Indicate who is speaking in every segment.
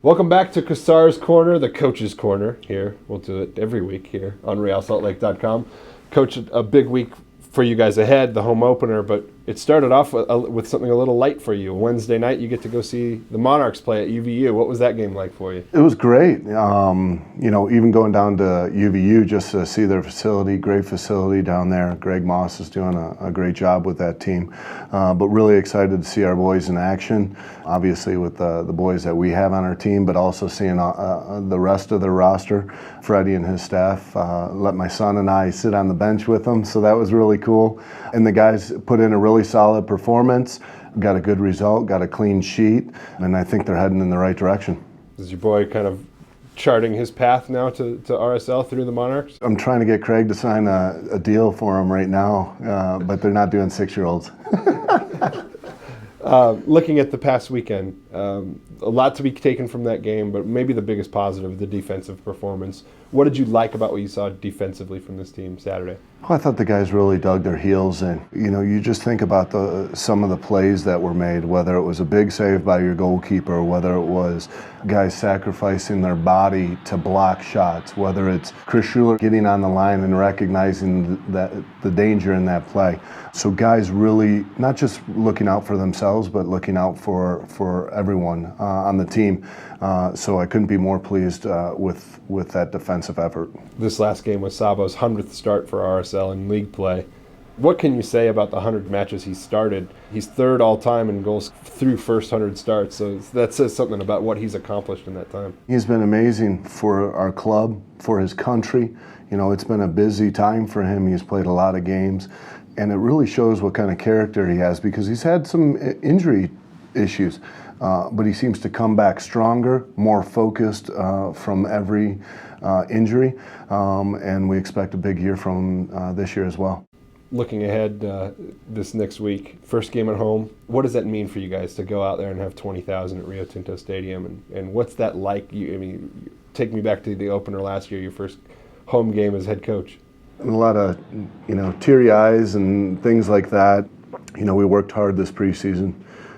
Speaker 1: Welcome back to Cassar's Corner, the Coach's Corner here. We'll do it every week here on RealSaltLake.com. Coach, a big week for you guys ahead, the home opener, but it started off with something a little light for you. Wednesday night, you get to go see the Monarchs play at UVU. What was that game like for you?
Speaker 2: It was great. Even going down to UVU just to see their facility, great facility down there. Greg Moss is doing a great job with that team. But really excited to see our boys in action, obviously with the boys that we have on our team, but also seeing the rest of the roster. Freddie and his staff let my son and I sit on the bench with them, so that was really cool. And the guys put in a really solid performance, got a good result, got a clean sheet, and I think they're heading in the right direction.
Speaker 1: Is your boy kind of charting his path now to RSL through the Monarchs?
Speaker 2: I'm trying to get Craig to sign a deal for him right now, but they're not doing 6-year-olds.
Speaker 1: Looking at the past weekend, a lot to be taken from that game, but maybe the biggest positive, the defensive performance. What did you like about what you saw defensively from this team Saturday?
Speaker 2: Well, I thought the guys really dug their heels in. You just think about some of the plays that were made, whether it was a big save by your goalkeeper, whether it was guys sacrificing their body to block shots, whether it's Chris Schuler getting on the line and recognizing the danger in that play. So guys really not just looking out for themselves, but looking out for everyone on the team. So I couldn't be more pleased with that defensive effort.
Speaker 1: This last game was Szabos' 100th start for RSL in league play. What can you say about the 100 matches he started? He's third all-time in goals through first 100 starts, so that says something about what he's accomplished in that time.
Speaker 2: He's been amazing for our club, for his country. It's been a busy time for him. He's played a lot of games, and it really shows what kind of character he has because he's had some injury issues. But he seems to come back stronger, more focused from every injury, and we expect a big year from him this year as well.
Speaker 1: Looking ahead this next week, first game at home, what does that mean for you guys to go out there and have 20,000 at Rio Tinto Stadium? And what's that like? Take me back to the opener last year, your first home game as head coach.
Speaker 2: A lot of, teary eyes and things like that. We worked hard this preseason.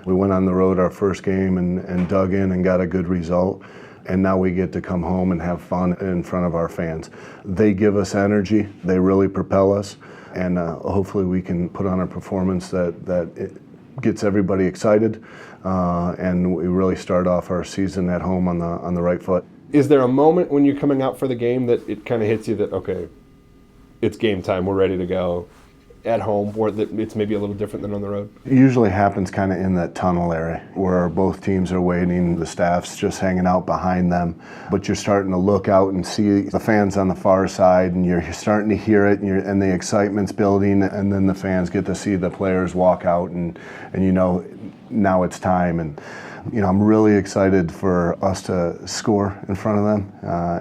Speaker 2: We went on the road our first game and dug in and got a good result. And now we get to come home and have fun in front of our fans. They give us energy. They really propel us. And hopefully we can put on a performance that it gets everybody excited. And we really start off our season at home on the right foot.
Speaker 1: Is there a moment when you're coming out for the game that it kind of hits you that, okay, it's game time, we're ready to go? At home, or that it's maybe a little different than on the road?
Speaker 2: It usually happens kind of in that tunnel area where both teams are waiting, the staff's just hanging out behind them, but you're starting to look out and see the fans on the far side, and you're starting to hear it, and the excitement's building, and then the fans get to see the players walk out, and now it's time. And I'm really excited for us to score in front of them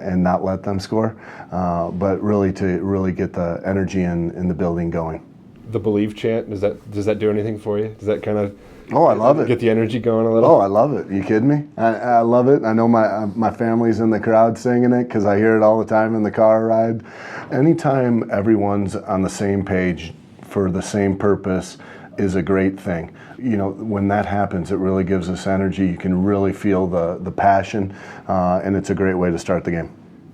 Speaker 2: and not let them score, but really to get the energy in the building going.
Speaker 1: The Believe chant, does that do anything for you? Does that kind of
Speaker 2: I love it.
Speaker 1: Get the energy going a little?
Speaker 2: Oh, I love it. Are you kidding me? I love it. I know my family's in the crowd singing it because I hear it all the time in the car ride. Anytime everyone's on the same page for the same purpose is a great thing. When that happens, it really gives us energy. You can really feel the passion, and it's a great way to start the game.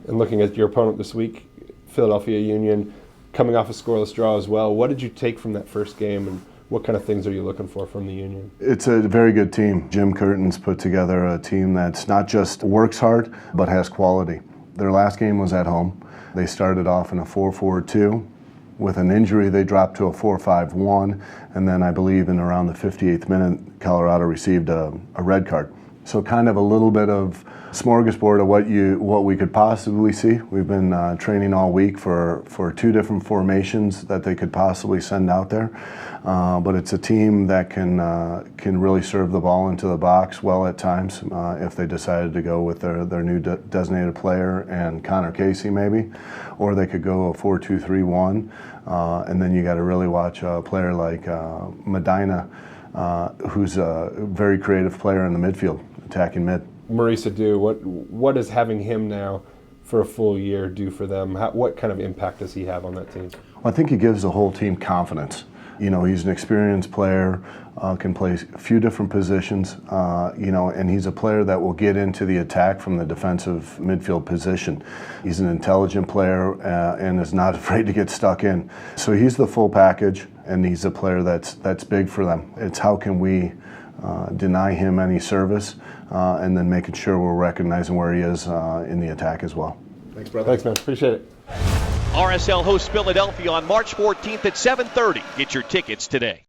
Speaker 1: And looking at your opponent this week, Philadelphia Union, coming off a scoreless draw as well, what did you take from that first game, and what kind of things are you looking for from the Union?
Speaker 2: It's a very good team. Jim Curtin's put together a team that's not just works hard, but has quality. Their last game was at home. They started off in a 4-4-2. With an injury, they dropped to a 4-5-1, and then I believe in around the 58th minute, Colorado received a red card. So kind of a little bit of smorgasbord of what we could possibly see. We've been training all week for 2 different formations that they could possibly send out there. But it's a team that can really serve the ball into the box well at times if they decided to go with their new designated player and Connor Casey maybe, or they could go a 4-2-3-1. And then you got to really watch a player like Medina, who's a very creative player in the midfield, attacking mid.
Speaker 1: Maurice Adu, what does having him now for a full year do for them? What kind of impact does he have on that team?
Speaker 2: Well, I think he gives the whole team confidence. You know, he's an experienced player, can play a few different positions, you know, and he's a player that will get into the attack from the defensive midfield position. He's an intelligent player and is not afraid to get stuck in. So he's the full package, and he's a player that's big for them. It's how can we deny him any service, and then making sure we're recognizing where he is in the attack as well.
Speaker 1: Thanks, brother. Thanks, man. Appreciate it.
Speaker 3: RSL hosts Philadelphia on March 14th at 7:30. Get your tickets today.